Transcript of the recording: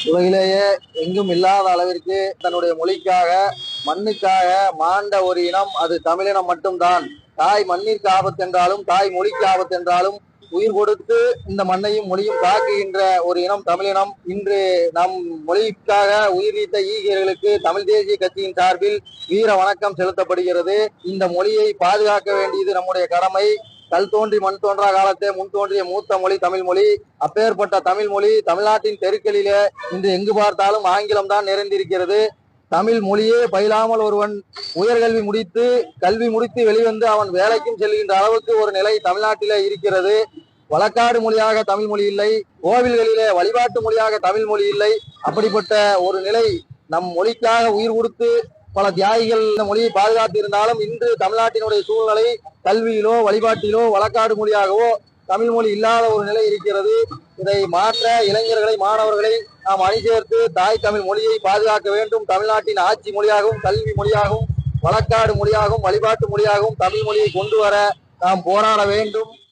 உலகிலேயே எங்கும் இல்லாத அளவிற்கு தன்னுடைய மொழிக்காக மண்ணுக்காக மாண்ட ஒரு இனம் அது தமிழினம் மட்டும்தான். தாய் மண்ணிற்கு ஆபத்து என்றாலும் தாய் மொழிக்கு ஆபத்து என்றாலும் உயிர் கொடுத்து இந்த மண்ணையும் மொழியும் காக்குகின்ற ஒரு இனம் தமிழினம். இன்று நம் மொழிக்காக உயிர் நீத்த ஈகியர்களுக்கு தமிழ் தேசிய கட்சியின் சார்பில் வீர வணக்கம் செலுத்தப்படுகிறது. இந்த மொழியை பாதுகாக்க வேண்டியது நம்முடைய கடமை. கல் தோன்றி மண் தோன்றா காலத்தே முன் தோன்றிய மூத்த மொழி தமிழ் மொழி. அப்பேற்பட்ட தமிழ் மொழி தமிழ்நாட்டின் தெருக்களிலே இன்று எங்கு பார்த்தாலும் ஆங்கிலம் தான் நிறைந்திருக்கிறது. தமிழ் மொழியே பயிலாமல் ஒருவன் உயர்கல்வி முடித்து கல்வி முடித்து வெளிவந்து அவன் வேலைக்கும் செல்கின்ற அளவுக்கு ஒரு நிலை தமிழ்நாட்டிலே இருக்கிறது. வழக்காடு மொழியாக தமிழ் மொழி இல்லை, கோவில்களிலே வழிபாட்டு மொழியாக தமிழ் மொழி இல்லை. அப்படிப்பட்ட ஒரு நிலை நம் மொழிக்காக உயிர் கொடுத்து பல தியாகிகள் இந்த மொழியை பாதுகாத்து இருந்தாலும் இன்று தமிழ்நாட்டினுடைய சூழ்நிலை கல்வியிலோ வழிபாட்டிலோ வழக்காடு மொழியாகவோ தமிழ் மொழி இல்லாத ஒரு நிலை இருக்கிறது. இதை மாற்ற இளைஞர்களை மாணவர்களை நாம் அணி சேர்த்து தாய் தமிழ் மொழியை பாதுகாக்க வேண்டும். தமிழ்நாட்டின் ஆட்சி மொழியாகவும் கல்வி மொழியாகவும் வழக்காடு மொழியாகவும் வழிபாட்டு மொழியாகவும் தமிழ் மொழியை கொண்டு வர நாம் போராட வேண்டும்.